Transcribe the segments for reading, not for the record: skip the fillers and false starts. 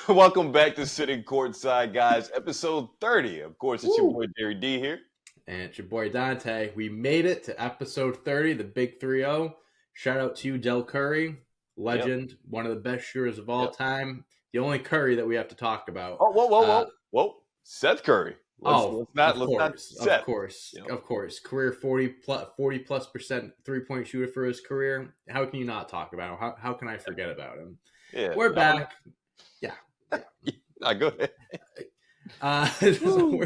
Welcome back to Sitting Courtside, guys. Episode 30. Of course, it's your Woo! boy Jerry D here. And it's your boy Dante. We made it to episode 30, the big 3-0. Shout out to you, Del Curry, legend, one of the best shooters of all time. The only Curry that we have to talk about. Oh, whoa. Seth Curry. Of Seth. course. Career 40+% three-point shooter for his career. How can you not talk about him? How can I forget about him? Yeah. We're back. Go ahead. So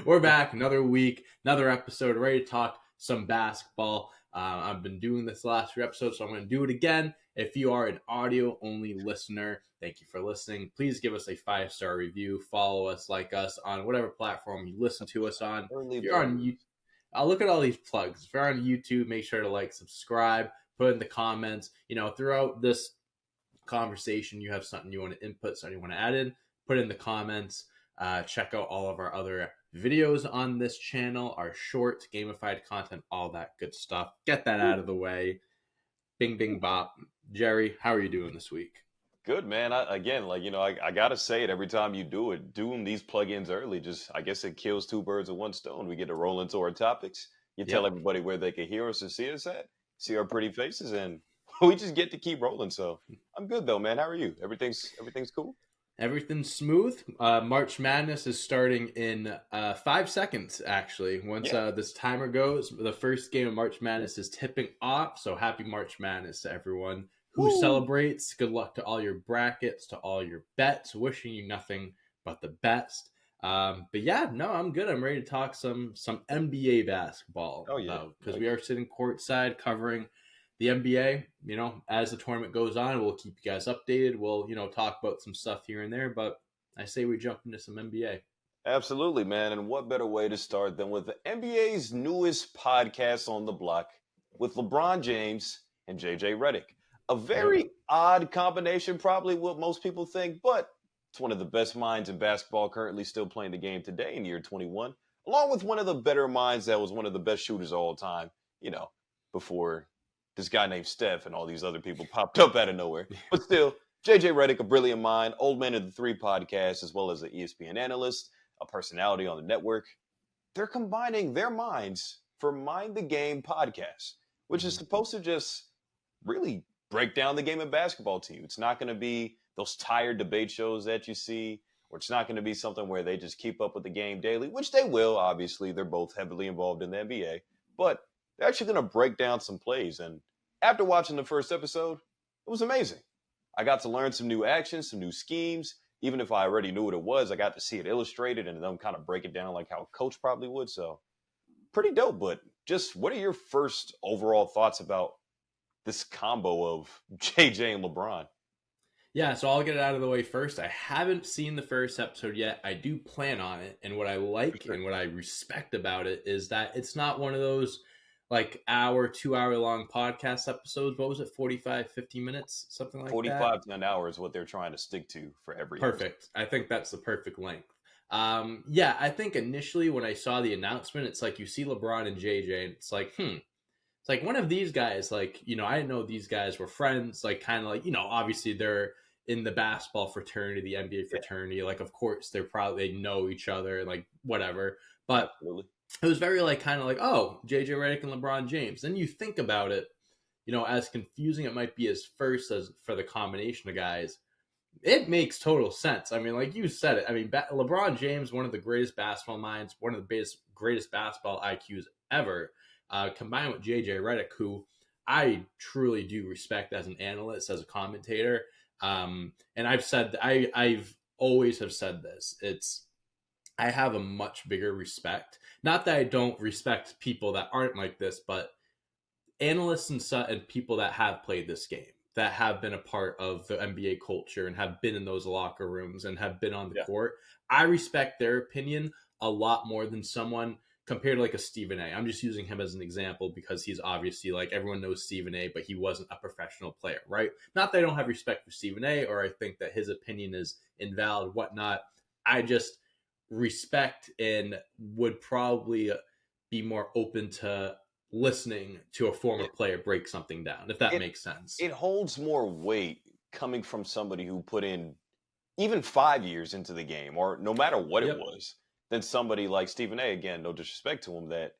we're back another week, another episode, ready to talk some basketball. I've been doing this last few episodes, so I'm going to do it again. If you are an audio only listener, thank you for listening. Please give us a 5-star review, follow us, like us on whatever platform you listen to us on. If you're on YouTube, I'll look at all these plugs. If you're on YouTube, make sure to like, subscribe, put in the comments. Throughout this conversation, you have something you want to input, something you want to add in, put in the comments. Check out all of our other videos on this channel, our short gamified content, all that good stuff. Get that out of the way. Bing, bing, bop. Jerry, how are you doing this week? Good, man. I got to say it every time you do it. Doing these plugins early, I guess it kills two birds with one stone. We get to roll into our topics. You tell everybody where they can hear us and see us at, see our pretty faces, and we just get to keep rolling. So I'm good, though, man. How are you? Everything's cool? Everything's smooth. March Madness is starting in 5 seconds, actually. Once this timer goes, the first game of March Madness is tipping off. So happy March Madness to everyone who celebrates. Good luck to all your brackets, to all your bets. Wishing you nothing but the best. I'm good. I'm ready to talk some NBA basketball. Oh, yeah. Because we are sitting courtside covering the NBA. As the tournament goes on, we'll keep you guys updated. We'll, talk about some stuff here and there, but I say we jump into some NBA. Absolutely, man. And what better way to start than with the NBA's newest podcast on the block with LeBron James and JJ Redick. A very odd combination, probably what most people think, but it's one of the best minds in basketball currently still playing the game today in year 21, along with one of the better minds that was one of the best shooters of all time, before this guy named Steph and all these other people popped up out of nowhere. But still, JJ Redick, a brilliant mind, Old Man of the Three podcast, as well as an ESPN analyst, a personality on the network. They're combining their minds for Mind the Game podcast, which is supposed to just really break down the game of basketball to you. It's not going to be those tired debate shows that you see, or it's not going to be something where they just keep up with the game daily, which they will, obviously. They're both heavily involved in the NBA. But they're actually going to break down some plays. And after watching the first episode, it was amazing. I got to learn some new actions, some new schemes. Even if I already knew what it was, I got to see it illustrated and then kind of break it down like how a coach probably would. So pretty dope. But just what are your first overall thoughts about this combo of JJ and LeBron? Yeah, so I'll get it out of the way first. I haven't seen the first episode yet. I do plan on it. And what I like and what I respect about it is that it's not one of those like 2-hour long podcast episodes. What was it? 45, 50 minutes, something like 45 that. 45 to an hour is what they're trying to stick to for every Perfect. Episode. I think that's the perfect length. I think initially when I saw the announcement, it's like you see LeBron and JJ and it's like, it's like one of these guys, like, I didn't know these guys were friends, like kind of like, obviously they're in the basketball fraternity, the NBA fraternity. Yeah. Like, of course, they know each other, like whatever. But Absolutely. It was very like kind of like, oh, JJ Redick and LeBron James. Then you think about it, as confusing it might be as for the combination of guys, it makes total sense. I mean, like you said it. I mean, LeBron James, one of the greatest basketball minds, one of the greatest basketball IQs ever, combined with JJ Redick, who I truly do respect as an analyst, as a commentator. And I've always have said this. I have a much bigger respect. Not that I don't respect people that aren't like this, but analysts and people that have played this game, that have been a part of the NBA culture and have been in those locker rooms and have been on the court. I respect their opinion a lot more than someone compared to like a Stephen A. I'm just using him as an example because he's obviously like everyone knows Stephen A, but he wasn't a professional player, right? Not that I don't have respect for Stephen A or I think that his opinion is invalid, whatnot. I just respect and would probably be more open to listening to a former player break something down, if that makes sense. It holds more weight coming from somebody who put in, even 5 years into the game, or no matter what it Yep. was, than somebody like Stephen A. Again, no disrespect to him, that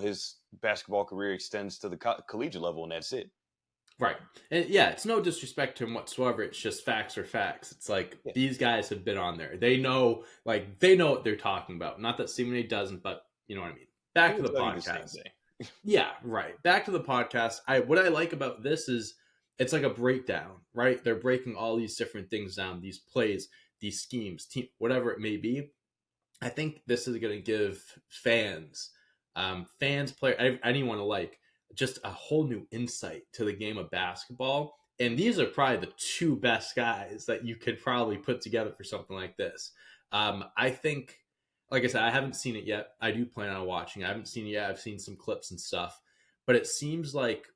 his basketball career extends to the collegiate level, and that's it. Right. And yeah, it's no disrespect to him whatsoever. It's just facts are facts. It's like Yeah, these guys have been on there. They know what they're talking about. Not that Stephen A doesn't, but you know what I mean. he Back to will the tell you the same podcast. thing. Yeah, right. Back to the podcast. What I like about this is it's like a breakdown, right? They're breaking all these different things down, these plays, these schemes, team, whatever it may be. I think this is going to give players, anyone alike, just a whole new insight to the game of basketball. And these are probably the two best guys that you could probably put together for something like this. I think, like I said, I haven't seen it yet. I do plan on watching. I haven't seen it yet. I've seen some clips and stuff, but it seems like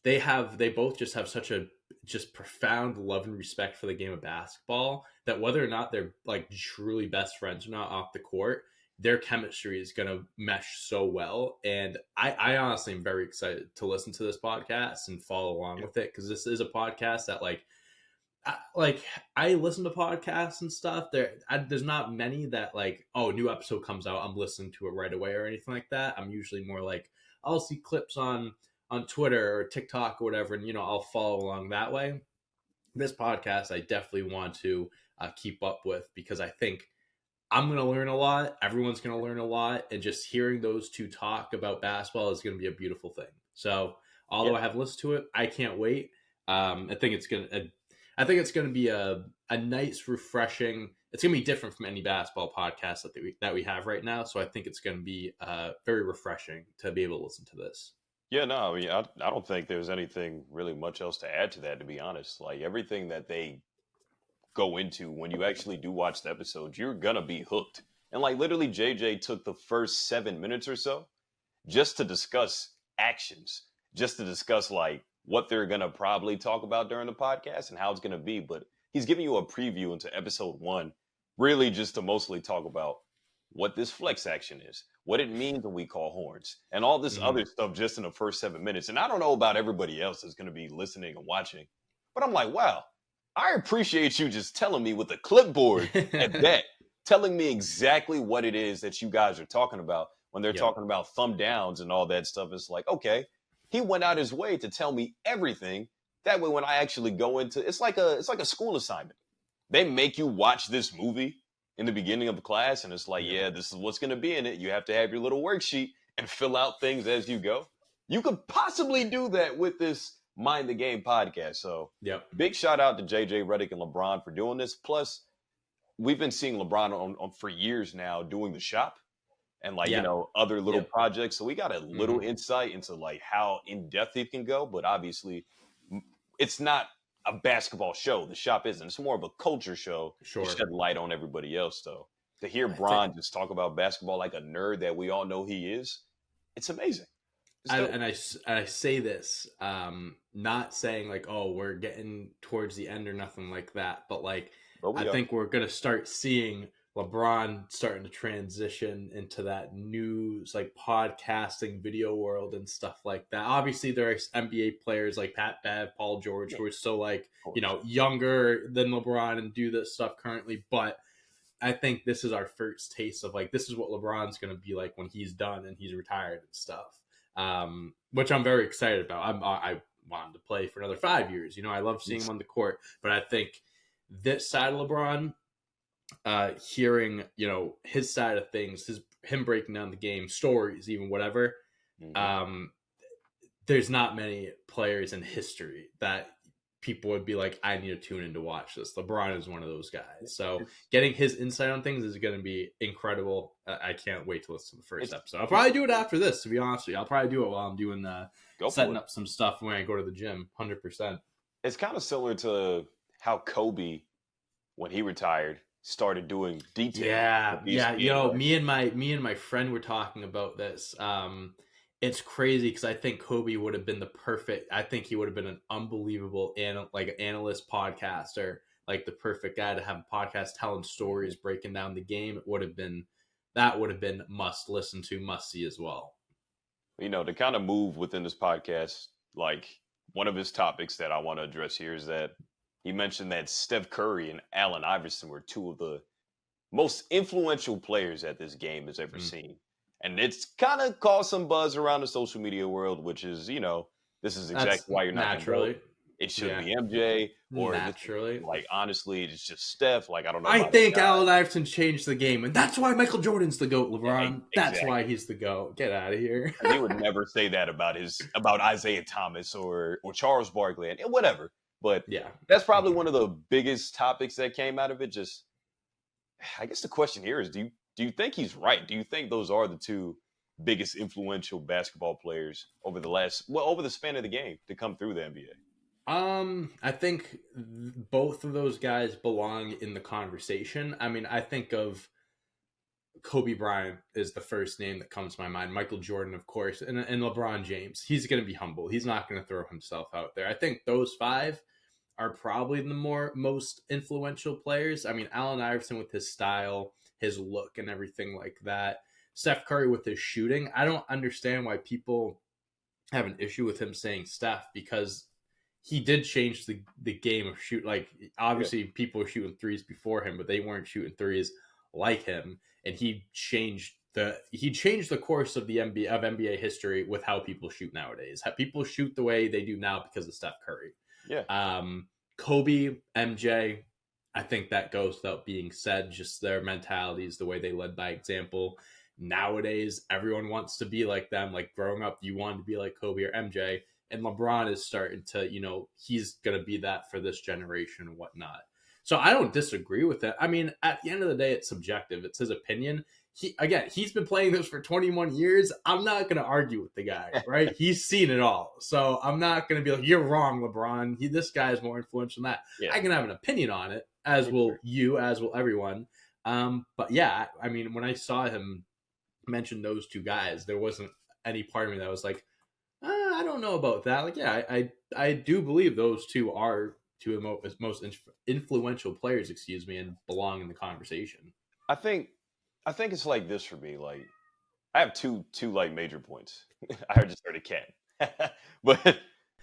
they both just have such a just profound love and respect for the game of basketball that whether or not they're like truly best friends or not off the court, their chemistry is going to mesh so well. And I honestly am very excited to listen to this podcast and follow along with it, because this is a podcast that I listen to podcasts and stuff. There's not many that like, oh, new episode comes out, I'm listening to it right away or anything like that. I'm usually more like I'll see clips on Twitter or TikTok or whatever, and I'll follow along that way. This podcast I definitely want to keep up with, because I think I'm going to learn a lot. Everyone's going to learn a lot, and just hearing those two talk about basketball is going to be a beautiful thing. So, although I have listened to it, I can't wait. I think it's going to be a nice, refreshing. It's going to be different from any basketball podcast that we have right now. So I think it's going to be very refreshing to be able to listen to this. Yeah, no, I mean, I don't think there's anything really much else to add to that, to be honest. Like everything that they go into when you actually do watch the episodes, you're gonna be hooked. And like literally, JJ took the first 7 minutes or so just to discuss actions, just to discuss like what they're gonna probably talk about during the podcast and how it's gonna be. But he's giving you a preview into episode 1, really just to mostly talk about what this flex action is, what it means when we call horns, and all this other stuff just in the first 7 minutes. And I don't know about everybody else that's going to be listening and watching, but I'm like, wow, I appreciate you just telling me with a clipboard at that, telling me exactly what it is that you guys are talking about when they're talking about thumb downs and all that stuff. It's like, okay, he went out his way to tell me everything. That way, when I actually go into it's like a school assignment. They make you watch this movie in the beginning of the class, and it's like, yeah, this is what's going to be in it. You have to have your little worksheet and fill out things as you go. You could possibly do that with this Mind the Game podcast. So big shout out to JJ Redick and LeBron for doing this. Plus, we've been seeing LeBron on for years now doing the shop and other little projects. So we got a little insight into like how in depth he can go, but obviously it's not a basketball show. The shop isn't. It's more of a culture show to shed light on everybody else, though. To hear Bron just talk about basketball like a nerd that we all know he is, it's amazing. I say this, not saying like, oh, we're getting towards the end or nothing like that, but like, I think we're going to start seeing LeBron starting to transition into that news, like podcasting video world and stuff like that. Obviously, there are NBA players like Pat Bev, Paul George, who are still like, younger than LeBron and do this stuff currently. But I think this is our first taste of like, this is what LeBron's going to be like when he's done and he's retired and stuff, which I'm very excited about. I want him to play for another 5 years. I love seeing him on the court, but I think this side of LeBron, hearing his side of things, him breaking down the game, stories, even whatever, there's not many players in history that people would be like, I need to tune in to watch this. LeBron is one of those guys, so getting his insight on things is going to be incredible. I can't wait to listen to the first episode. I'll probably do it after this, to be honest with you. I'll probably do it while I'm doing setting up some stuff when I go to the gym. 100%. It's kind of similar to how Kobe, when he retired, started doing detail. Yeah. Me and my friend were talking about this. It's crazy because I think Kobe would have been I think he would have been an unbelievable analyst podcaster, like the perfect guy to have a podcast telling stories, breaking down the game. That would have been must listen to, must see as well. To kind of move within this podcast, like one of his topics that I want to address here is that he mentioned that Steph Curry and Allen Iverson were two of the most influential players that this game has ever Mm. seen. And it's kind of caused some buzz around the social media world, which is, this is That's exactly why you're not going to vote. naturally. It should Yeah. be MJ, or this, Naturally. like, honestly, it's just Steph. Like, I don't know I about think AI. Allen Iverson changed the game, and that's why Michael Jordan's the GOAT, Yeah, LeBron. That's exactly. why he's the GOAT. Get out of here. He would never say that about Isaiah Thomas or Charles Barkley and whatever. But Yeah. that's probably one of the biggest topics that came out of it. Just, I guess the question here is, do you think he's right? Do you think those are the two biggest influential basketball players over the span of the game to come through the NBA? I think both of those guys belong in the conversation. I mean, I think of Kobe Bryant is the first name that comes to my mind. Michael Jordan, of course, and LeBron James. He's going to be humble. He's not going to throw himself out there. I think those five are probably the most influential players. I mean, Allen Iverson with his style, his look, and everything like that. Steph Curry with his shooting. I don't understand why people have an issue with him saying Steph, because he did change the game of shoot. Like, obviously, people were shooting threes before him, but they weren't shooting threes like him. And he changed the course of the NBA history with how people shoot nowadays. How people shoot the way they do now because of Steph Curry. Yeah. Kobe, MJ, I think that goes without being said. Just their mentalities, the way they led by example. Nowadays, everyone wants to be like them. Like, growing up, you wanted to be like Kobe or MJ. And LeBron is starting to, he's going to be that for this generation and whatnot. So I don't disagree with it. I mean, at the end of the day, it's subjective. It's his opinion. He's been playing this for 21 years. I'm not going to argue with the guy, right? He's seen it all. So I'm not going to be like, you're wrong, LeBron. This guy is more influential than that. Yeah. I can have an opinion on it, as will you, as will everyone. But yeah, I mean, when I saw him mention those two guys, there wasn't any part of me that was like, I don't know about that. Like, yeah, I do believe those two are two of the most influential players, and belong in the conversation. I think it's like this for me. Like, I have two like major points. I just heard a cat, but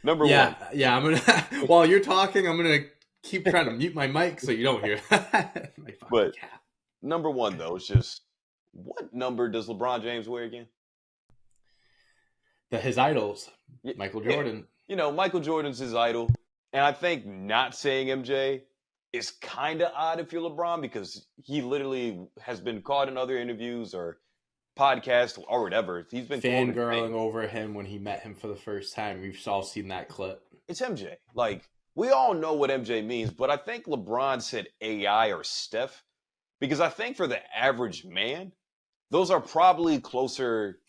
number one. Yeah. I'm gonna while you're talking, I'm gonna keep trying to mute my mic so you don't hear. But cat. Number one, though, is just, what number does LeBron James wear again? His idols, Michael Jordan. Michael Jordan's his idol. And I think not saying MJ is kind of odd if you're LeBron, because he literally has been caught in other interviews or podcasts or whatever. He's been fangirling over him when he met him for the first time. We've all seen that clip. It's MJ. Like, we all know what MJ means, but I think LeBron said AI or Steph, because I think for the average man, those are probably closer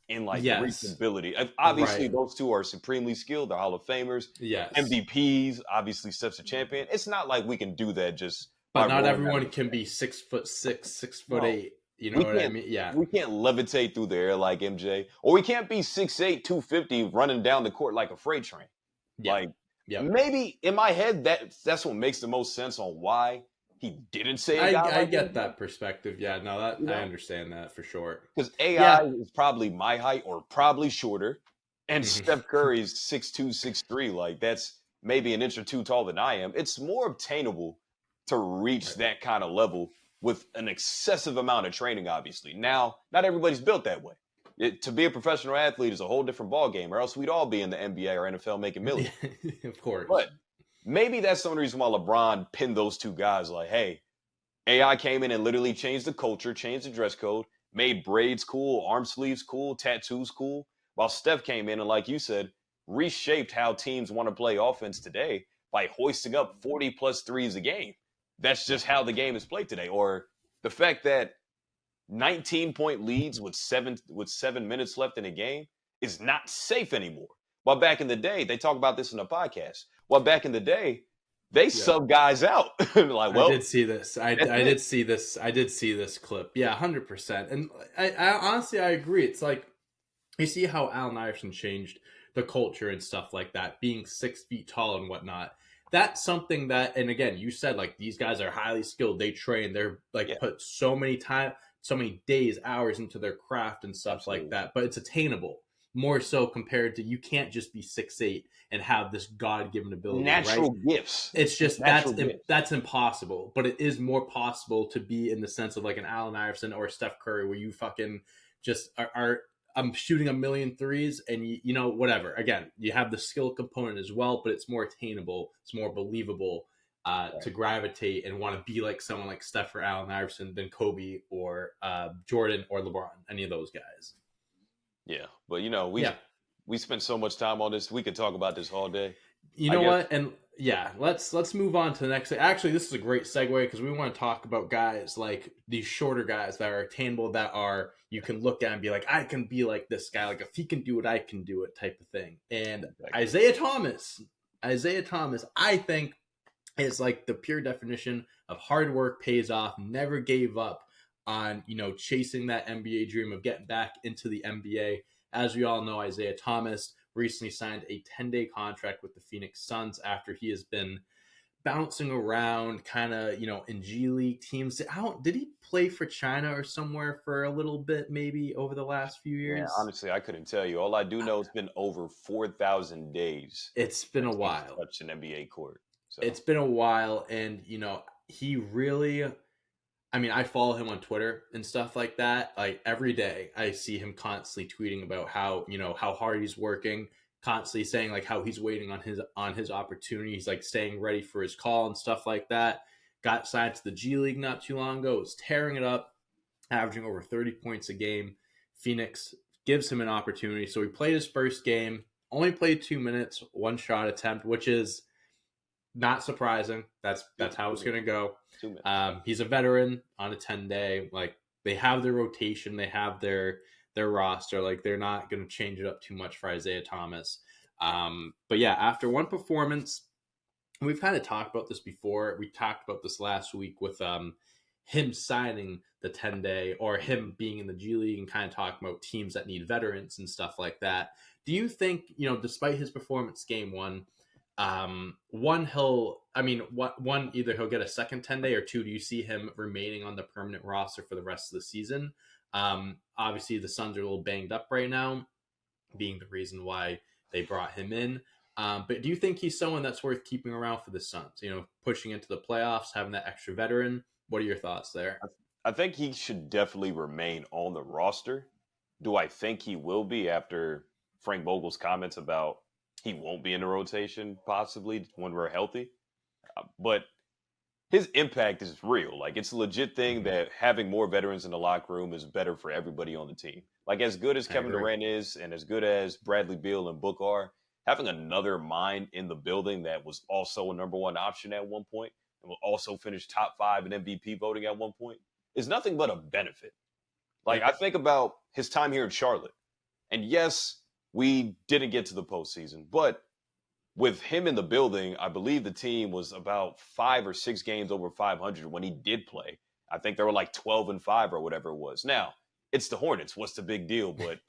in reachability. Obviously, those two are supremely skilled. They're Hall of Famers. Yes. MVPs. Obviously, Steph's a champion. It's not like we can do that just. But not everyone can be 6'6", 6'8". You know what I mean? Yeah. We can't levitate through the air like MJ, or we can't be 6'8", 250 running down the court like a freight train. Yeah. Maybe in my head that's what makes the most sense on why he didn't say a guy. I get that perspective. Yeah, no, I understand that for sure. Because AI is probably my height or probably shorter, and Steph Curry's 6'2", 6'3". Like, that's maybe an inch or two taller than I am. It's more obtainable to reach that kind of level with an excessive amount of training, obviously. Now, not everybody's built that way. To be a professional athlete is a whole different ballgame, or else we'd all be in the NBA or NFL making millions. Of course. But maybe that's the only reason why LeBron pinned those two guys. Like, hey, AI came in and literally changed the culture, changed the dress code, made braids cool, arm sleeves cool, tattoos cool, while Steph came in and, like you said, reshaped how teams want to play offense today by hoisting up 40-plus threes a game. That's just how the game is played today. Or the fact that 19-point leads with seven minutes left in a game is not safe anymore. While back in the day, they talk about this in a podcast. While back in the day, they sub guys out. I did see this. I did see this. I did see this clip. Yeah, 100%. And I honestly, I agree. It's like, you see how Allen Iverson changed the culture and stuff like that, being 6 feet tall and whatnot. That's something that, and again, you said, like, these guys are highly skilled. They train. They're put so many days, hours into their craft and stuff like that. But it's attainable. more so compared to you can't just be 6'8" and have this God-given ability, right? Natural gifts. It's just Natural gifts. that's impossible, but it is more possible to be in the sense of like an Allen Iverson or Steph Curry, where you fucking just are I'm shooting a million threes, and you know, whatever. Again, you have the skill component as well, but it's more attainable, it's more believable to gravitate and want to be like someone like Steph or Allen Iverson than Kobe or Jordan or LeBron, any of those guys. Yeah, but you know, we spent so much time on this. We could talk about this all day. You know what? And yeah, let's move on to the next. Actually, this is a great segue because we want to talk about guys like these shorter guys that are attainable, that are you can look at and be like, I can be like this guy. Like if he can do it, I can do it, type of thing. And Isaiah Thomas, I think is like the pure definition of hard work pays off. Never gave up on, you know, chasing that NBA dream of getting back into the NBA. As we all know, Isaiah Thomas recently signed a 10-day contract with the Phoenix Suns after he has been bouncing around kind of, you know, in G League teams. Did he play for China or somewhere for a little bit maybe over the last few years? Yeah, honestly, I couldn't tell you. All I do know, it's been over 4,000 days. It's been a while. Touched an NBA court. So. It's been a while, and, you know, he really... I mean, I follow him on Twitter and stuff like that. Like every day I see him constantly tweeting about how, you know, how hard he's working, constantly saying like how he's waiting on his opportunity. He's like staying ready for his call and stuff like that. Got signed to the G League not too long ago, was tearing it up, averaging over 30 points a game. Phoenix gives him an opportunity. So he played his first game, only played 2 minutes, one shot attempt, which is not surprising. That's how it's going to go. He's a veteran on a 10-day. Like they have their rotation, they have their roster. Like they're not going to change it up too much for Isaiah Thomas. But yeah, after one performance, we've kind of talked about this before. We talked about this last week with him signing the 10-day or him being in the G League and kind of talking about teams that need veterans and stuff like that. Do you think, you know, despite his performance game one, either he'll get a second 10-day, or two, do you see him remaining on the permanent roster for the rest of the season? Obviously the Suns are a little banged up right now, being the reason why they brought him in. But do you think he's someone that's worth keeping around for the Suns, you know, pushing into the playoffs, having that extra veteran? What are your thoughts there? I think he should definitely remain on the roster. Do I think he will be after Frank Vogel's comments about he won't be in the rotation possibly when we're healthy? But his impact is real. Like it's a legit thing that having more veterans in the locker room is better for everybody on the team. Like as good as Kevin Durant is and as good as Bradley Beal and Book are, having another mind in the building that was also a number one option at one point and will also finish top 5 in MVP voting at one point is nothing but a benefit. Like I think about his time here in Charlotte. And yes, we didn't get to the postseason, but with him in the building, I believe the team was about 5 or 6 games over 500 when he did play. I think they were like 12-5 or whatever it was. Now, it's the Hornets. What's the big deal? But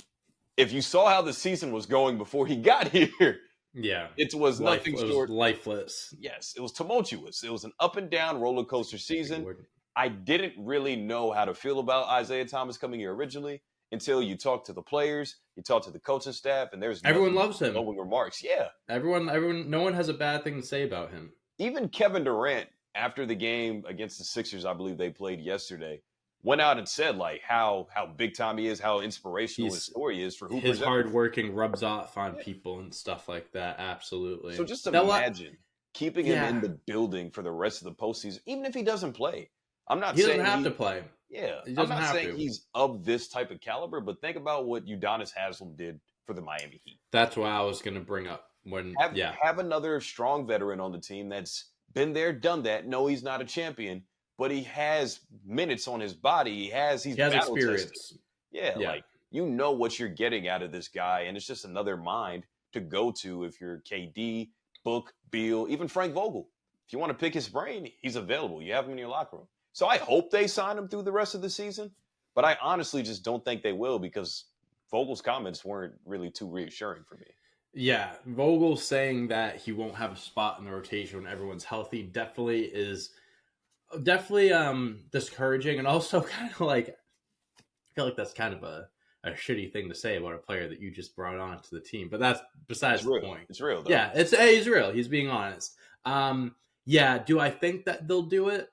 if you saw how the season was going before he got here, yeah, it was nothing short. Lifeless. Yes, it was tumultuous. It was an up and down roller coaster season. I didn't really know how to feel about Isaiah Thomas coming here originally until you talk to the players, you talk to the coaching staff, and there's everyone loves him. Glowing remarks. Yeah. Everyone, no one has a bad thing to say about him. Even Kevin Durant, after the game against the Sixers, I believe they played yesterday, went out and said like how big time he is, how inspirational his story is for Hoopers. His hard working rubs off on people and stuff like that. Absolutely. So just imagine keeping him in the building for the rest of the postseason, even if he doesn't play. I'm not saying he doesn't have to play. Yeah, I'm not saying he's of this type of caliber, but think about what Udonis Haslem did for the Miami Heat. That's what I was going to bring up. Have another strong veteran on the team that's been there, done that. No, he's not a champion, but he has minutes on his body. He has experience. Tested. Yeah, like you know what you're getting out of this guy, and it's just another mind to go to if you're KD, Book, Beal, even Frank Vogel. If you want to pick his brain, he's available. You have him in your locker room. So I hope they sign him through the rest of the season, but I honestly just don't think they will because Vogel's comments weren't really too reassuring for me. Yeah, Vogel saying that he won't have a spot in the rotation when everyone's healthy definitely discouraging, and also kind of like I feel like that's kind of a a shitty thing to say about a player that you just brought on to the team. But that's besides It's the real. point. It's real, though. Yeah, he's real. He's being honest. Yeah, do I think that they'll do it?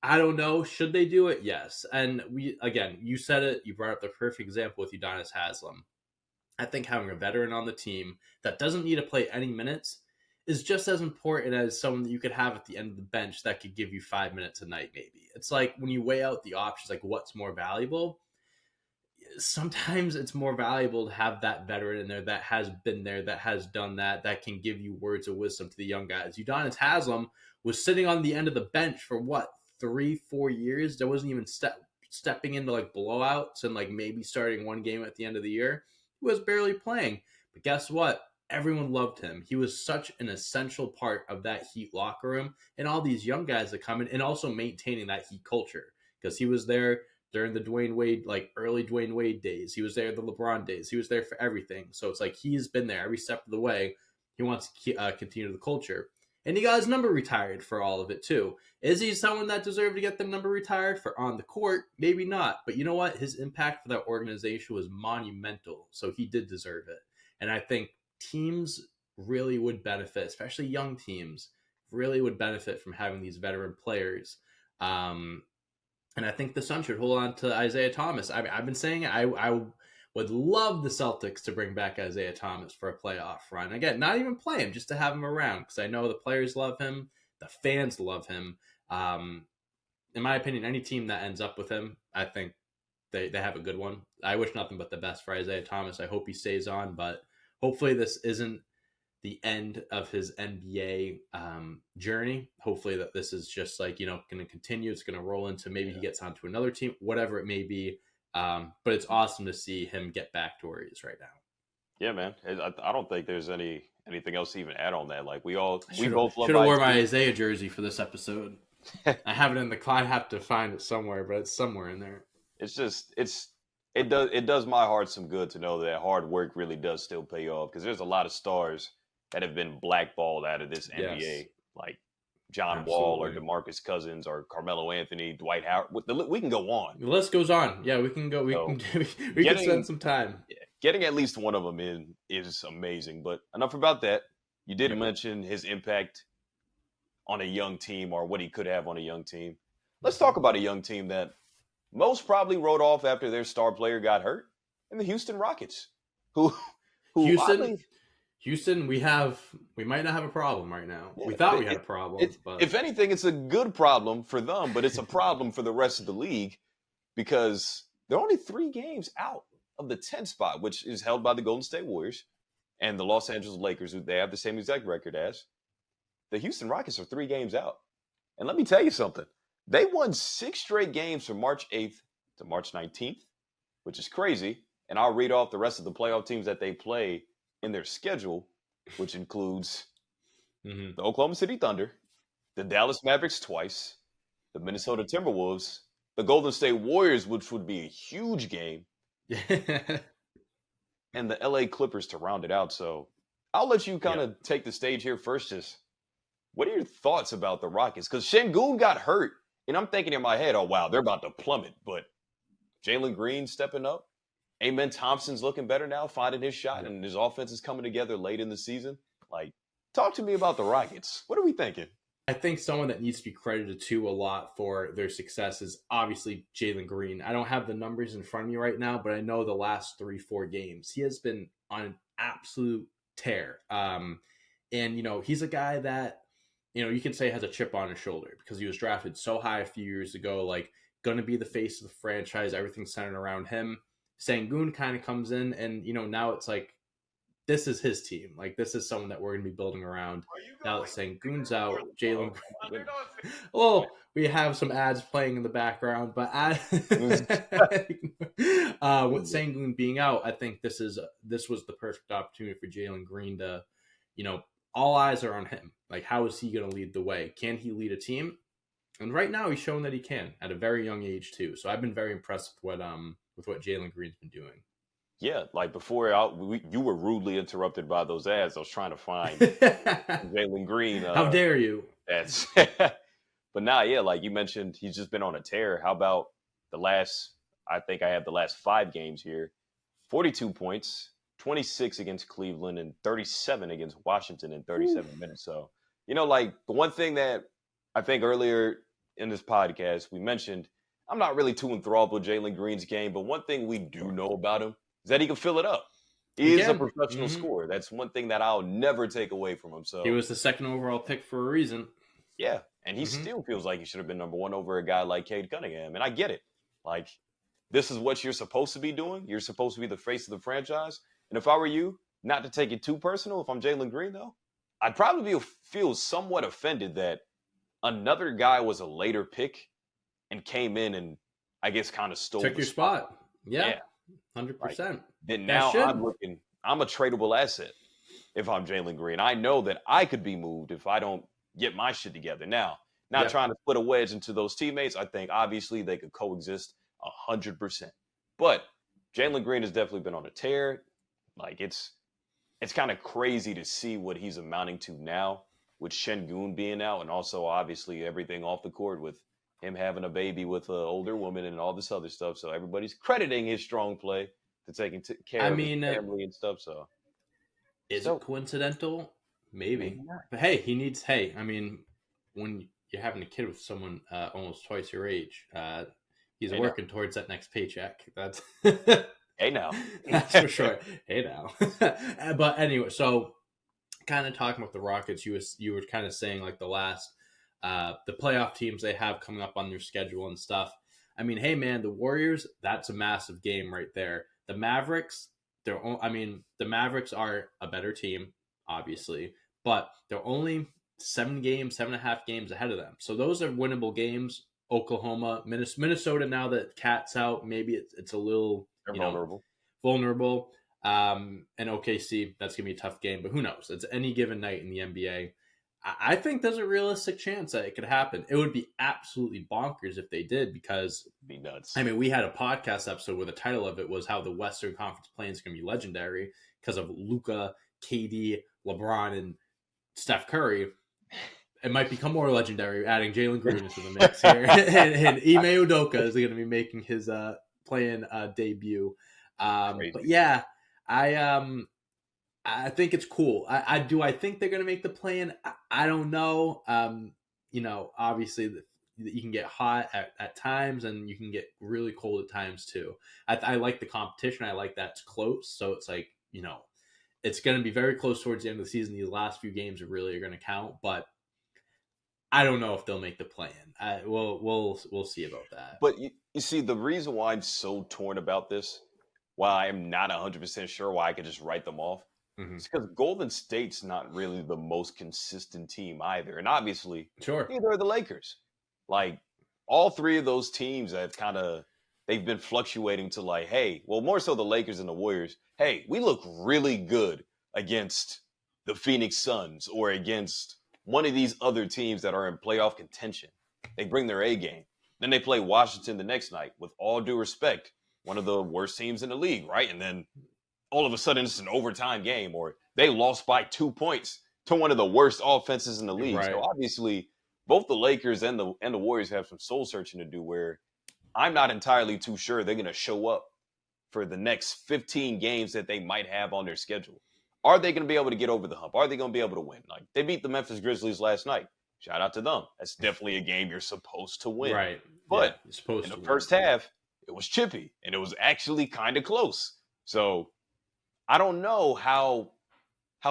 I don't know. Should they do it? Yes. And you said it. You brought up the perfect example with Udonis Haslem. I think having a veteran on the team that doesn't need to play any minutes is just as important as someone that you could have at the end of the bench that could give you 5 minutes a night, maybe. It's like when you weigh out the options, like what's more valuable, sometimes it's more valuable to have that veteran in there that has been there, that has done that can give you words of wisdom to the young guys. Udonis Haslem was sitting on the end of the bench for what, 3-4 years? There wasn't even stepping into like blowouts and like maybe starting one game at the end of the year. He was barely playing. But guess what? Everyone loved him. He was such an essential part of that Heat locker room and all these young guys that come in, and also maintaining that Heat culture, because he was there during the Dwayne Wade, like early Dwayne Wade days. He was there the LeBron days. He was there for everything. So it's like he's been there every step of the way. He wants to continue the culture. And he got his number retired for all of it too. Is he someone that deserved to get the number retired for on the court? Maybe not. But you know what? His impact for that organization was monumental. So he did deserve it. And I think teams really would benefit, especially young teams, really would benefit from having these veteran players. And I think the Suns should hold on to Isaiah Thomas. I've been saying it. I would love the Celtics to bring back Isaiah Thomas for a playoff run. Again, not even play him, just to have him around, because I know the players love him, the fans love him. In my opinion, any team that ends up with him, I think they have a good one. I wish nothing but the best for Isaiah Thomas. I hope he stays on, but hopefully this isn't the end of his NBA journey. Hopefully that this is just like, going to continue. It's going to roll into maybe he gets onto another team, whatever it may be. But it's awesome to see him get back to where he is right now. Yeah, man. I don't think there's anything else to even add on that. Like we both love. Should have wore my Isaiah jersey for this episode. I have it in the car. I have to find it somewhere, but it's somewhere in there. It does my heart some good to know that hard work really does still pay off, because there's a lot of stars that have been blackballed out of this NBA, like John Wall or DeMarcus Cousins or Carmelo Anthony, Dwight Howard. We can go on. The list goes on. Yeah, we can go. We can spend some time. Yeah, getting at least one of them in is amazing. But enough about that. You did mention his impact on a young team, or what he could have on a young team. Let's talk about a young team that most probably wrote off after their star player got hurt, and the Houston Rockets, who Houston, we might not have a problem right now. Yeah, we thought we had a problem. But if anything, it's a good problem for them, but it's a problem for the rest of the league, because they're only 3 games out of the 10th spot, which is held by the Golden State Warriors and the Los Angeles Lakers, who they have the same exact record as. The Houston Rockets are 3 games out. And let me tell you something. They won 6 straight games from March 8th to March 19th, which is crazy. And I'll read off the rest of the playoff teams that they play in their schedule, which includes the Oklahoma City Thunder, the Dallas Mavericks twice, the Minnesota Timberwolves, the Golden State Warriors, which would be a huge game, and the LA Clippers to round it out. So I'll let you kind of take the stage here first. Just what are your thoughts about the Rockets? Because Şengün got hurt, and I'm thinking in my head, oh, wow, they're about to plummet. But Jalen Green stepping up. Amen Thompson's looking better now, finding his shot, and his offense is coming together late in the season. Like, talk to me about the Rockets. What are we thinking? I think someone that needs to be credited to a lot for their success is obviously Jalen Green. I don't have the numbers in front of me right now, but I know the last 3-4 games, he has been on an absolute tear. And, he's a guy that, you can say has a chip on his shoulder, because he was drafted so high a few years ago, like going to be the face of the franchise, everything centered around him. Şengün kind of comes in, and now it's like this is his team. Like, this is someone that we're going to be building around. Now that Şengün's out, Jalen. Oh, we have some ads playing in the background, but with Şengün being out, I think this was the perfect opportunity for Jalen Green to, all eyes are on him. Like, how is he going to lead the way? Can he lead a team? And right now, he's shown that he can at a very young age too. So I've been very impressed with what Jalen Green's been doing. Yeah, like before you were rudely interrupted by those ads. I was trying to find Jalen Green. How dare you? That's but now, like you mentioned, he's just been on a tear. How about I think I have the last 5 games here. 42 points, 26 against Cleveland, and 37 against Washington in 37 minutes. So, like the one thing that I think earlier in this podcast we mentioned, I'm not really too enthralled with Jalen Green's game, but one thing we do know about him is that he can fill it up. He is a Again, professional scorer. That's one thing that I'll never take away from him. So he was the second overall pick for a reason. yeah, and he still feels like he should have been number one over a guy like Cade Cunningham. And I get it. Like, this is what you're supposed to be doing. You're supposed to be the face of the franchise. And if I were you, not to take it too personal, if I'm Jalen Green, though, I'd probably feel somewhat offended that another guy was a later pick and came in and I guess kind of stole Took your spot. Yeah. 100%. Like, then now I'm a tradable asset if I'm Jalen Green. I know that I could be moved if I don't get my shit together. Now, not trying to put a wedge into those teammates. I think obviously they could coexist 100%. But Jalen Green has definitely been on a tear. Like, it's kind of crazy to see what he's amounting to now with Şengün being out, and also obviously everything off the court with him having a baby with an older woman and all this other stuff. So everybody's crediting his strong play to taking care of his family and stuff. So is it coincidental? Maybe. But hey, when you're having a kid with someone almost twice your age, he's working towards that next paycheck. That's hey now. That's for sure. Hey now. But anyway, so kind of talking about the Rockets, you were kind of saying like the playoff teams they have coming up on their schedule and stuff. I mean, hey man, the Warriors, that's a massive game right there. The Mavericks, the Mavericks are a better team, obviously, but they're only 7.5 games ahead of them. So those are winnable games. Oklahoma, Minnesota, now that Cat's out, maybe it's a little vulnerable. And OKC, that's going to be a tough game, but who knows? It's any given night in the NBA. I think there's a realistic chance that it could happen. It would be absolutely bonkers if they did, because it'd be nuts. I mean, we had a podcast episode where the title of it was how the Western Conference play is going to be legendary because of Luka, KD, LeBron, and Steph Curry. It might become more legendary adding Jalen Green into the mix here. and Ime Udoka is going to be making his playing debut. But yeah, I think it's cool. I think they're going to make the play-in. I don't know. Obviously you can get hot at times and you can get really cold at times too. I like the competition. I like that it's close. So it's like, it's going to be very close towards the end of the season. These last few games really are going to count, but I don't know if they'll make the play-in. We'll see about that. But you see, the reason why I'm so torn about this, why I'm not 100% sure why I could just write them off, it's because Golden State's not really the most consistent team either. And obviously, neither are the Lakers. Like, all three of those teams have they've been fluctuating to like, hey, well, more so the Lakers and the Warriors. Hey, we look really good against the Phoenix Suns or against one of these other teams that are in playoff contention. They bring their A game. Then they play Washington the next night, with all due respect, one of the worst teams in the league, right? And then all of a sudden it's an overtime game, or they lost by 2 points to one of the worst offenses in the league. Right. So obviously both the Lakers and the Warriors have some soul searching to do, where I'm not entirely too sure they're going to show up for the next 15 games that they might have on their schedule. Are they going to be able to get over the hump? Are they going to be able to win? Like, they beat the Memphis Grizzlies last night. Shout out to them. That's definitely a game you're supposed to win. Right. But in the first half, it was chippy, and it was actually kind of close. So I don't know how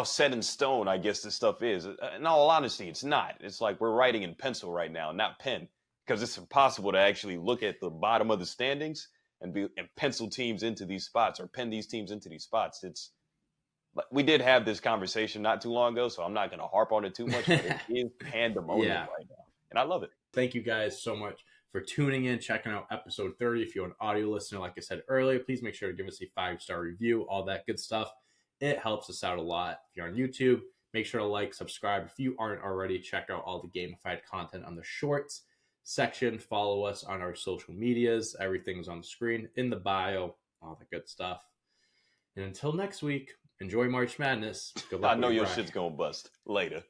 set in stone, I guess, this stuff is. In all honesty, it's not. It's like we're writing in pencil right now, not pen, because it's impossible to actually look at the bottom of the standings and pencil teams into these spots or pen these teams into these spots. We did have this conversation not too long ago, so I'm not going to harp on it too much, but it is pandemonium right now, and I love it. Thank you guys so much for tuning in, checking out episode 30. If you're an audio listener, like I said earlier, please make sure to give us a 5-star review, all that good stuff. It helps us out a lot. If you're on YouTube, make sure to like, subscribe. If you aren't already, check out all the gamified content on the shorts section. Follow us on our social medias. Everything's on the screen, in the bio, all the good stuff. And until next week, enjoy March Madness. Good luck. I know your shit's going to bust. Later.